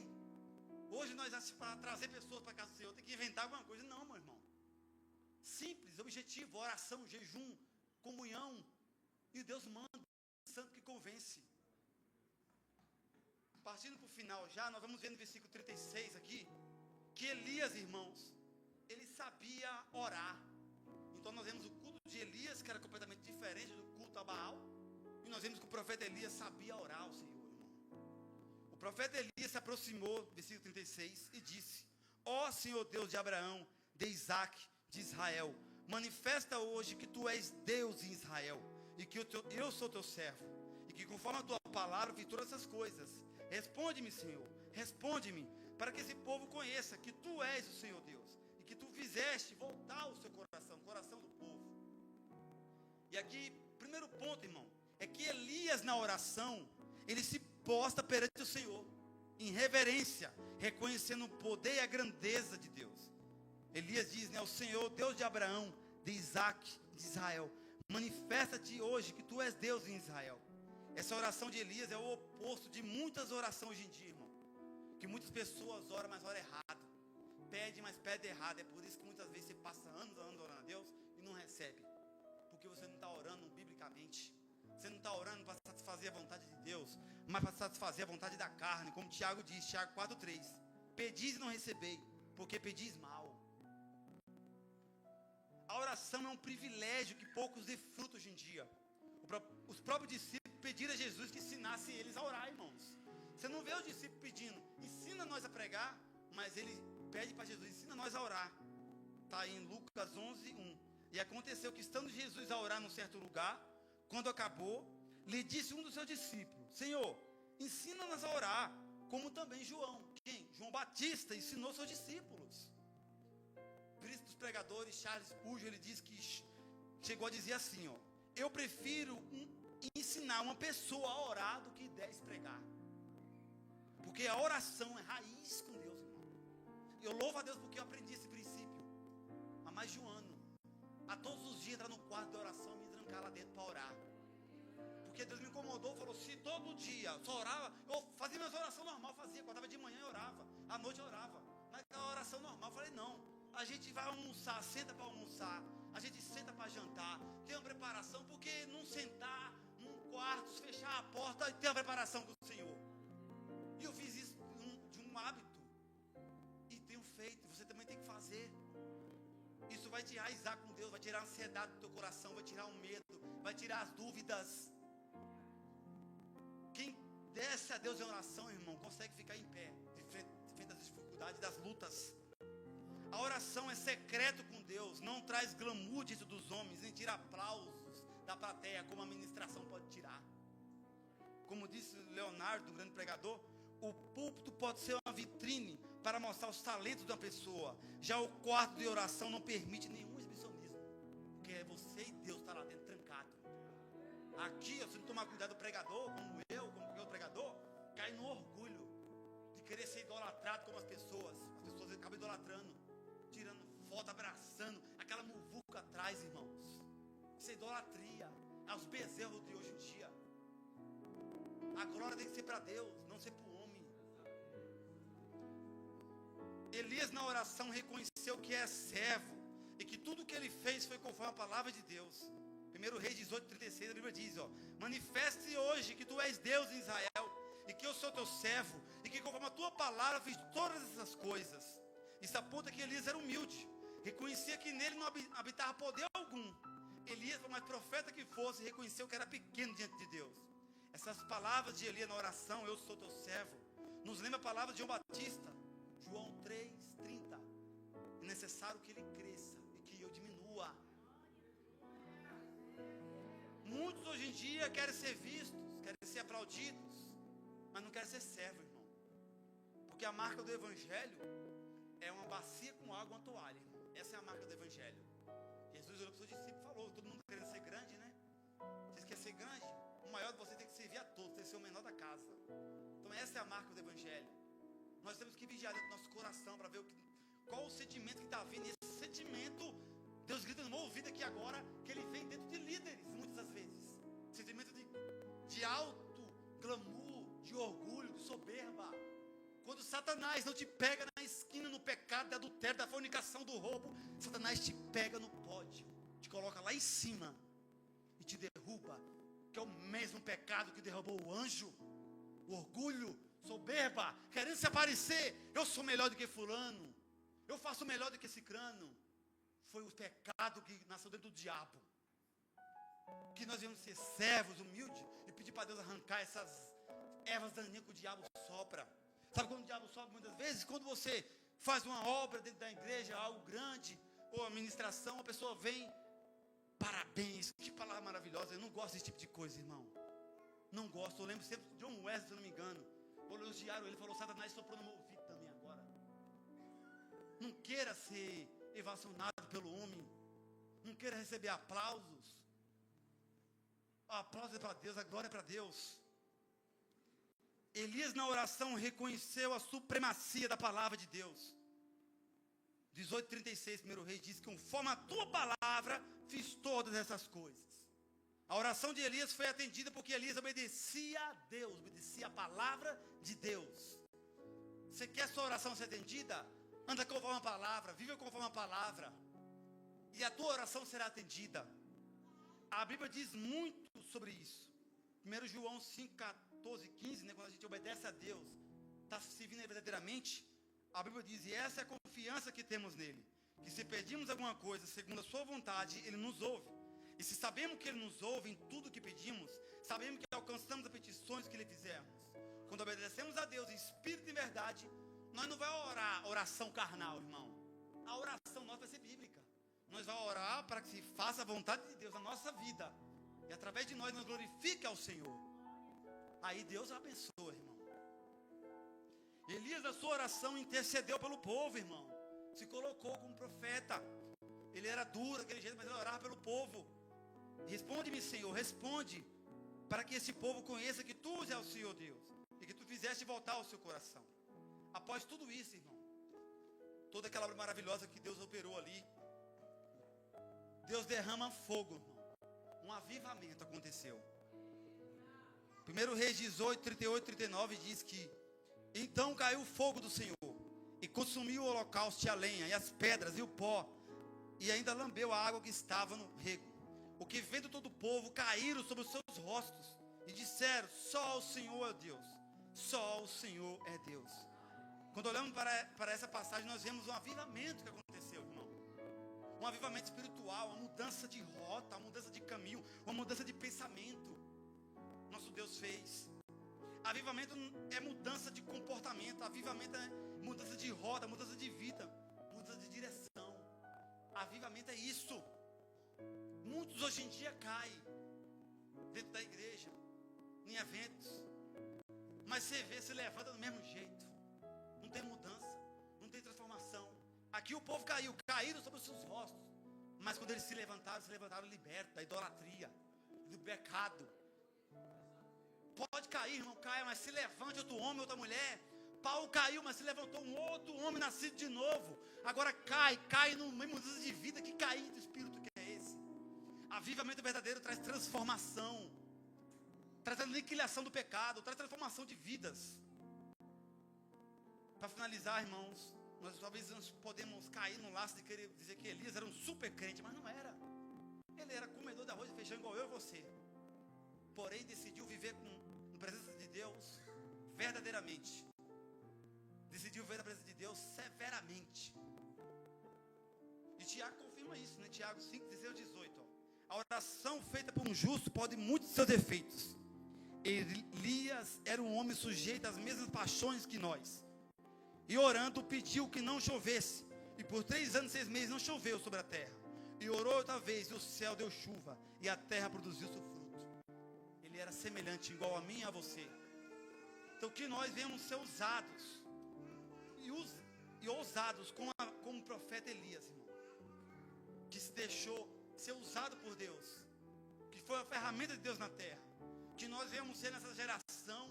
A: Hoje nós, para trazer pessoas para a casa do Senhor, tem que inventar alguma coisa. Não, meu irmão. Simples, objetivo, oração, jejum, comunhão. E Deus manda, santo que convence. Partindo para o final já, nós vamos ver no versículo 36 aqui, que Elias, irmãos, ele sabia orar. Então nós vemos o culto de Elias, que era completamente diferente do culto a Baal. E nós vemos que o profeta Elias sabia orar ao Senhor, irmão. O profeta Elias se aproximou, versículo 36, e disse: ó Senhor Deus de Abraão, de Isaac, de Israel, manifesta hoje que tu és Deus em Israel, e que eu sou teu servo, e que conforme a tua palavra fiz todas essas coisas. Responde-me, Senhor, responde-me, para que esse povo conheça que tu és o Senhor Deus, e que tu fizeste voltar o seu coração, o coração do povo. E aqui, primeiro ponto, irmão, é que Elias na oração, ele se posta perante o Senhor, em reverência, reconhecendo o poder e a grandeza de Deus. Elias diz, o Senhor, Deus de Abraão, de Isaac, de Israel, manifesta-te hoje que tu és Deus em Israel. Essa oração de Elias é o oposto de muitas orações hoje em dia, irmão. Que muitas pessoas oram, mas oram errado. Pede, mas pede errado. É por isso que muitas vezes você passa anos orando a Deus e não recebe. Porque você não está orando biblicamente. Você não está orando para satisfazer a vontade de Deus, mas para satisfazer a vontade da carne. Como Tiago diz, Tiago 4,3. Pedis e não recebei, porque pedis mal. A oração é um privilégio que poucos desfrutam hoje em dia. Os próprios discípulos pediram a Jesus que ensinasse eles a orar, irmãos. Você não vê os discípulos pedindo, ensina nós a pregar, mas ele pede para Jesus, ensina nós a orar. Está em Lucas 11:1. E aconteceu que, estando Jesus a orar num certo lugar, quando acabou, lhe disse um dos seus discípulos: Senhor, ensina-nos a orar, como também João. Quem? João Batista ensinou seus discípulos. Cristo dos pregadores, Charles Spurgeon, ele diz que chegou a dizer assim, eu prefiro ensinar uma pessoa a orar do que 10 pregar. Porque a oração é raiz com Deus, irmão. Eu louvo a Deus porque eu aprendi esse princípio há mais de um ano. A todos os dias entrar no quarto de oração e me trancar lá dentro para orar. Porque Deus me incomodou, falou, se todo dia só orava, eu fazia minhas orações normal, acordava de manhã e orava, à noite eu orava. Mas a oração normal, eu falei, não, a gente vai almoçar, senta para almoçar, a gente senta para jantar, tem uma preparação, porque não sentar num quarto, fechar a porta e ter uma preparação com o Senhor. E eu fiz isso de um hábito, e tenho feito, você também tem que fazer. Isso vai te enraizar com Deus, vai tirar a ansiedade do teu coração, vai tirar o medo, vai tirar as dúvidas. Quem desce a Deus em oração, irmão, consegue ficar em pé, de frente às dificuldades, das lutas. A oração é secreto com Deus, não traz glamour diante dos homens, nem tira aplausos da plateia, como a ministração pode tirar. Como disse Leonardo, um grande pregador, o púlpito pode ser uma vitrine para mostrar os talentos da pessoa. Já o quarto de oração não permite nenhum exibicionismo, porque é você e Deus está lá dentro trancado. Aqui, se não tomar cuidado do pregador, como eu, como qualquer outro pregador, cai no orgulho de querer ser idolatrado como as pessoas acabam idolatrando, tirando foto, abraçando, aquela muvuca atrás, irmãos. Isso é idolatria, é os bezerros de hoje em dia. A glória tem que ser para Deus, não ser para o homem. Elias na oração reconheceu que é servo, e que tudo que ele fez foi conforme a palavra de Deus. 1 Reis 18:36, a Bíblia diz, manifeste hoje que tu és Deus em Israel, e que eu sou teu servo, e que conforme a tua palavra fiz todas essas coisas. Isso aponta que Elias era humilde, reconhecia que nele não habitava poder algum. Elias, por mais profeta que fosse, reconheceu que era pequeno diante de Deus. Essas palavras de Elias na oração, eu sou teu servo, nos lembra a palavra de João Batista, João 3:30. É necessário que ele cresça e que eu diminua. Muitos hoje em dia querem ser vistos, querem ser aplaudidos, mas não querem ser servo, irmão. Porque a marca do Evangelho é uma bacia com água, uma toalha, irmão. Essa é a marca do Evangelho. Jesus olhou para os seus discípulos e falou, todo mundo querendo ser grande, né? Vocês querem ser grande? O maior de vocês tem que servir a todos, tem que ser o menor da casa. Então essa é a marca do Evangelho. Nós temos que vigiar dentro do nosso coração para ver qual o sentimento que está vindo. E esse sentimento, Deus grita no meu ouvido aqui agora, que ele vem dentro de líderes, muitas das vezes. Sentimento de alto glamour, de orgulho, de soberba. Quando Satanás não te pega na esquina, no pecado, do adultério, da fornicação, do roubo, Satanás te pega no pódio, te coloca lá em cima e te derruba, que é o mesmo pecado que derrubou o anjo. O orgulho, soberba, querendo se aparecer, eu sou melhor do que fulano, eu faço melhor do que cicrano. Foi o pecado que nasceu dentro do diabo. Que nós devemos ser servos, humildes, e pedir para Deus arrancar essas ervas daninhas que o diabo sopra. Sabe quando o diabo sopra muitas vezes? Quando você faz uma obra dentro da igreja, algo grande, ou administração, a pessoa vem, parabéns, que palavra maravilhosa. Eu não gosto desse tipo de coisa, irmão. Não gosto. Eu lembro sempre de John Wesley, se eu não me engano. Elogiaram ele, falou, Satanás soprou no meu ouvido também agora. Não queira ser evacionado pelo homem. Não queira receber aplausos. O aplauso é para Deus, a glória é para Deus. Elias na oração reconheceu a supremacia da palavra de Deus. 18:36, 1 Reis diz que conforme a tua palavra fiz todas essas coisas. A oração de Elias foi atendida porque Elias obedecia a Deus, obedecia a palavra de Deus. Você quer a sua oração ser atendida? Anda conforme a palavra, vive conforme a palavra, e a tua oração será atendida. A Bíblia diz muito sobre isso. 1 João 5:14-15, né, quando a gente obedece a Deus, está servindo verdadeiramente. A Bíblia diz, e essa é a confiança que temos nele, que se pedimos alguma coisa segundo a sua vontade, ele nos ouve. E se sabemos que ele nos ouve em tudo que pedimos, sabemos que alcançamos as petições que lhe fizermos. Quando obedecemos a Deus em espírito e verdade, nós não vamos orar oração carnal, irmão. A oração nossa vai ser bíblica. Nós vamos orar para que se faça a vontade de Deus na nossa vida. E através de nós glorifique ao Senhor. Aí Deus abençoa, irmão. Elias, na sua oração, intercedeu pelo povo, irmão. Se colocou como profeta. Ele era duro daquele jeito, mas ele orava pelo povo. Responde-me, Senhor, responde, para que esse povo conheça que tu és o Senhor Deus, e que tu fizeste voltar ao seu coração. Após tudo isso, irmão, toda aquela obra maravilhosa que Deus operou ali, Deus derrama fogo, irmão. Um avivamento aconteceu. 1 Reis 18:38-39 diz que então caiu o fogo do Senhor e consumiu o holocausto e a lenha e as pedras e o pó, e ainda lambeu a água que estava no rego. O que vendo todo o povo caíram sobre os seus rostos e disseram, só o Senhor é Deus, só o Senhor é Deus. Quando olhamos para essa passagem, nós vemos um avivamento que aconteceu, irmão. Um avivamento espiritual, uma mudança de rota, uma mudança de caminho, uma mudança de pensamento. Nosso Deus fez. Avivamento é mudança de comportamento, avivamento é mudança de rota, mudança de vida, mudança de direção. Avivamento é isso. Muitos hoje em dia caem dentro da igreja, em eventos, mas você vê, se levanta do mesmo jeito. Não tem mudança, não tem transformação. Aqui o povo caíram sobre os seus rostos, mas quando eles se levantaram libertos da idolatria, do pecado. Pode cair, irmão, caia, mas se levante outro homem, outra mulher. Paulo caiu, mas se levantou um outro homem nascido de novo. Agora cai numa mudança de vida. Que cair do espírito que é esse? Avivamento verdadeiro traz transformação, traz aniquilação do pecado, traz transformação de vidas. Para finalizar, irmãos, Nós talvez nós podemos cair no laço de querer dizer que Elias era um super crente, mas não era. Ele era comedor de arroz e feijão igual eu e você. Porém decidiu viver na presença de Deus verdadeiramente. Decidiu ver a presença de Deus severamente. E Tiago confirma isso, né? Tiago 5, 16 e 18. Ó. A oração feita por um justo pode muitos de seus defeitos. Elias era um homem sujeito às mesmas paixões que nós. E orando pediu que não chovesse. E por 3 anos e 6 meses não choveu sobre a terra. E orou outra vez e o céu deu chuva. E a terra produziu seu fruto. Ele era semelhante, igual a mim e a você. Então que nós venhamos ser usados. E ousados como o profeta Elias, irmão. Que se deixou ser usado por Deus. Que foi a ferramenta de Deus na terra. Que nós venhamos ser nessa geração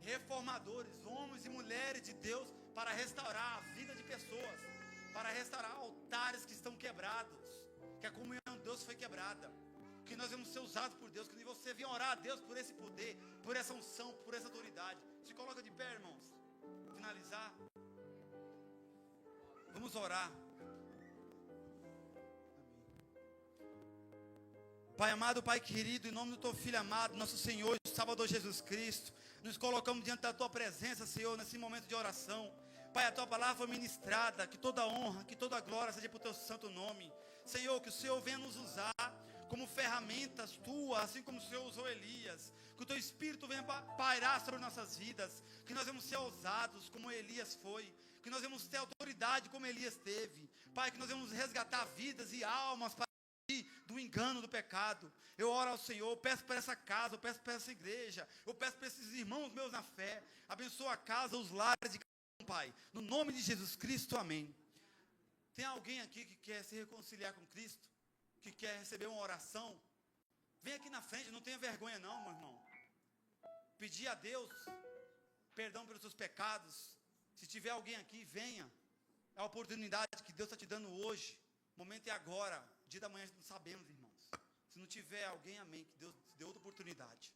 A: reformadores, homens e mulheres de Deus, para restaurar a vida de pessoas, para restaurar altares que estão quebrados, que a comunhão de Deus foi quebrada, que nós vamos ser usados por Deus, que você venha orar a Deus por esse poder, por essa unção, por essa autoridade. Se coloca de pé, irmãos. Finalizar. Vamos orar. Pai amado, Pai querido, em nome do Teu Filho amado, nosso Senhor e Salvador Jesus Cristo, nos colocamos diante da Tua presença, Senhor, nesse momento de oração. Pai, a Tua palavra foi ministrada, que toda honra, que toda glória seja para o Teu santo nome. Senhor, que o Senhor venha nos usar como ferramentas Tuas, assim como o Senhor usou Elias. Que o Teu Espírito venha pairar sobre nossas vidas, que nós vamos ser ousados como Elias foi, que nós vamos ter autoridade como Elias teve. Pai, que nós vamos resgatar vidas e almas para do engano, do pecado. Eu oro ao Senhor, eu peço para essa casa, eu peço para essa igreja, eu peço para esses irmãos meus na fé. Abençoa a casa, os lares de cada um, Pai, no nome de Jesus Cristo, amém. Tem alguém aqui que quer se reconciliar com Cristo, que quer receber uma oração? Vem aqui na frente, não tenha vergonha não, meu irmão. Pedir a Deus perdão pelos seus pecados. Se tiver alguém aqui, venha. É a oportunidade que Deus está te dando hoje. O momento é agora. Dia da manhã não sabemos, irmãos. Se não tiver alguém, amém, que Deus te dê outra oportunidade.